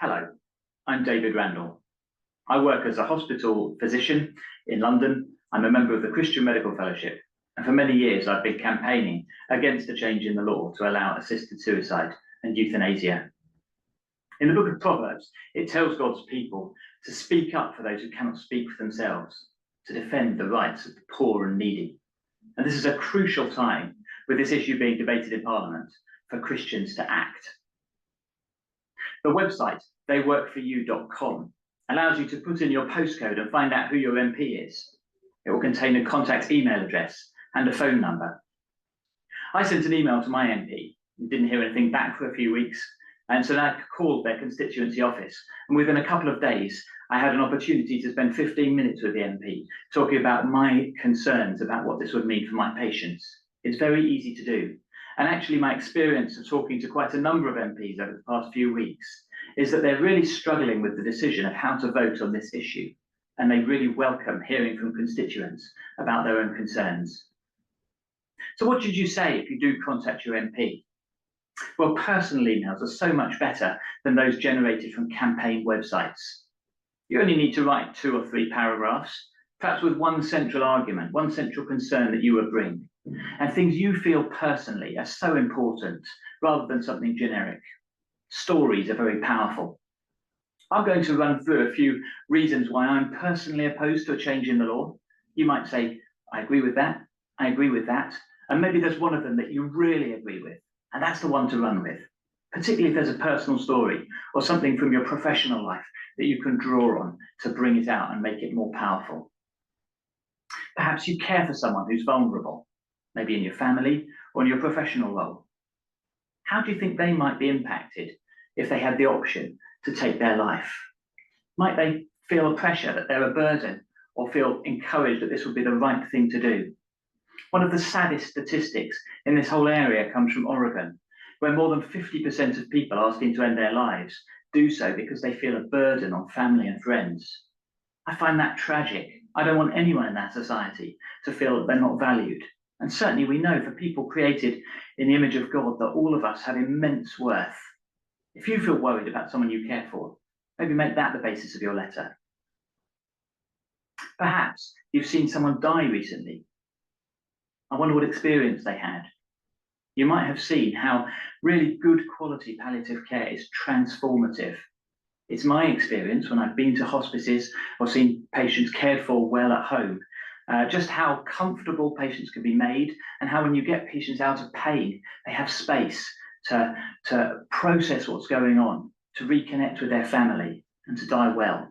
Hello, I'm David Randall. I work as a hospital physician in London. I'm a member of the Christian Medical Fellowship, and for many years I've been campaigning against a change in the law to allow assisted suicide and euthanasia. In the book of Proverbs, it tells God's people to speak up for those who cannot speak for themselves, to defend the rights of the poor and needy. And this is a crucial time, with this issue being debated in Parliament, for Christians to act. The website theyworkforyou.com allows you to put in your postcode and find out who your MP is. It will contain a contact email address and a phone number. I sent an email to my MP and didn't hear anything back for a few weeks, and so I called their constituency office, and within a couple of days I had an opportunity to spend 15 minutes with the MP talking about my concerns about what this would mean for my patients. It's very easy to do. And actually my experience of talking to quite a number of MPs over the past few weeks is that they're really struggling with the decision of how to vote on this issue. And they really welcome hearing from constituents about their own concerns. So what should you say if you do contact your MP? Well, personal emails are so much better than those generated from campaign websites. You only need to write 2 or 3 paragraphs, perhaps with one central argument, one central concern that you would bring. And things you feel personally are so important rather than something generic. Stories are very powerful. I'm going to run through a few reasons why I'm personally opposed to a change in the law. You might say, I agree with that, I agree with that, and maybe there's one of them that you really agree with, and that's the one to run with, particularly if there's a personal story or something from your professional life that you can draw on to bring it out and make it more powerful. Perhaps you care for someone who's vulnerable, maybe in your family or in your professional role. How do you think they might be impacted if they had the option to take their life? Might they feel a pressure that they're a burden, or feel encouraged that this would be the right thing to do? One of the saddest statistics in this whole area comes from Oregon, where more than 50% of people asking to end their lives do so because they feel a burden on family and friends. I find that tragic. I don't want anyone in that society to feel that they're not valued. And certainly we know for people created in the image of God that all of us have immense worth. If you feel worried about someone you care for, maybe make that the basis of your letter. Perhaps you've seen someone die recently. I wonder what experience they had. You might have seen how really good quality palliative care is transformative. It's my experience when I've been to hospices or seen patients cared for well at home, just how comfortable patients can be made, and how when you get patients out of pain, they have space to process what's going on, to reconnect with their family, and to die well.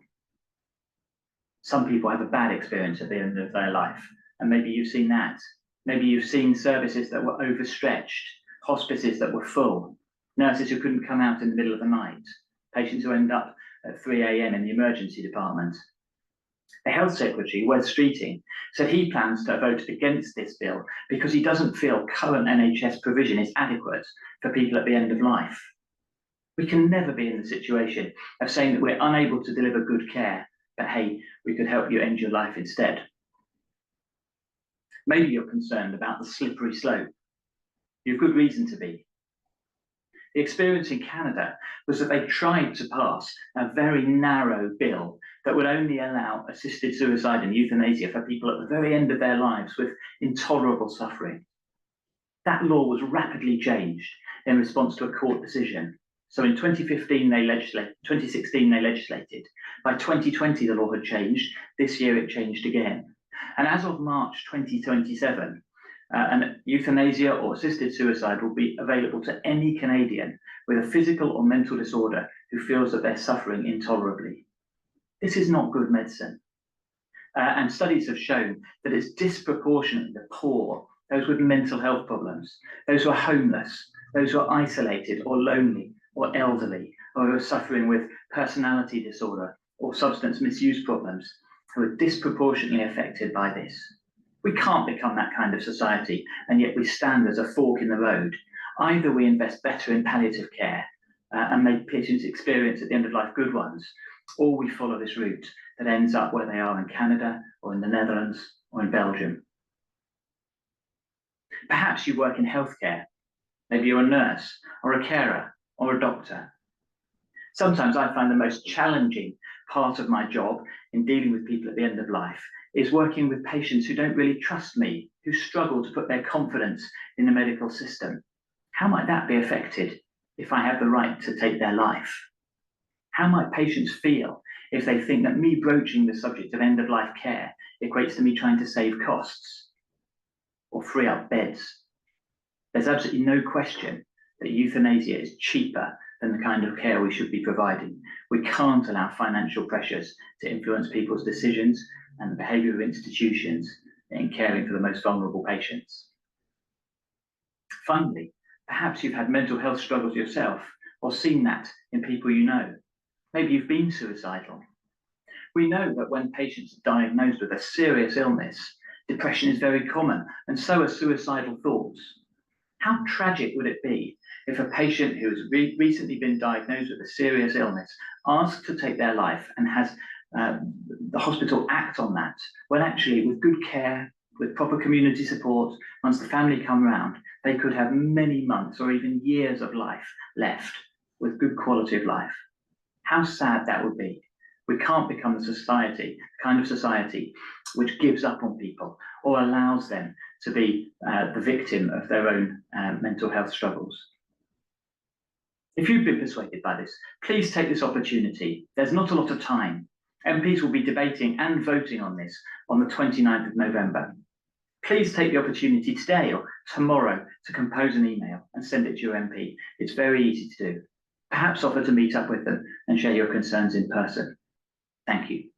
Some people have a bad experience at the end of their life, and maybe you've seen that. Maybe you've seen services that were overstretched, hospices that were full, nurses who couldn't come out in the middle of the night, patients who end up at 3 a.m. in the emergency department. The Health Secretary, Wes Streeting, said he plans to vote against this bill because he doesn't feel current NHS provision is adequate for people at the end of life. We can never be in the situation of saying that we're unable to deliver good care, but hey, we could help you end your life instead. Maybe you're concerned about the slippery slope. You've good reason to be. The experience in Canada was that they tried to pass a very narrow bill that would only allow assisted suicide and euthanasia for people at the very end of their lives with intolerable suffering. That law was rapidly changed in response to a court decision. So in 2016 they legislated. By 2020 the law had changed. This year it changed again. And as of March 2027, and euthanasia or assisted suicide will be available to any Canadian with a physical or mental disorder who feels that they're suffering intolerably. This is not good medicine. And studies have shown that it's disproportionately the poor, those with mental health problems, those who are homeless, those who are isolated or lonely or elderly, or who are suffering with personality disorder or substance misuse problems, who are disproportionately affected by this. We can't become that kind of society, and yet we stand as a fork in the road. Either we invest better in palliative care and make patients experience at the end of life good ones, or we follow this route that ends up where they are in Canada or in the Netherlands or in Belgium. Perhaps you work in healthcare. Maybe you're a nurse or a carer or a doctor. Sometimes I find the most challenging part of my job in dealing with people at the end of life is working with patients who don't really trust me, who struggle to put their confidence in the medical system. How might that be affected if I have the right to take their life? How might patients feel if they think that me broaching the subject of end-of-life care equates to me trying to save costs or free up beds? There's absolutely no question that euthanasia is cheaper than the kind of care we should be providing. We can't allow financial pressures to influence people's decisions and the behaviour of institutions in caring for the most vulnerable patients. Finally, perhaps you've had mental health struggles yourself or seen that in people you know. Maybe you've been suicidal. We know that when patients are diagnosed with a serious illness, depression is very common, and so are suicidal thoughts. How tragic would it be if a patient who has recently been diagnosed with a serious illness asked to take their life and has the hospital act on that, when actually with good care, with proper community support, once the family come round, they could have many months or even years of life left with good quality of life. How sad that would be. We can't become the kind of society which gives up on people or allows them to be the victim of their own mental health struggles. If you've been persuaded by this, please take this opportunity. There's not a lot of time. MPs will be debating and voting on this on the 29th of November. Please take the opportunity today or tomorrow to compose an email and send it to your MP. It's very easy to do. Perhaps offer to meet up with them and share your concerns in person. Thank you.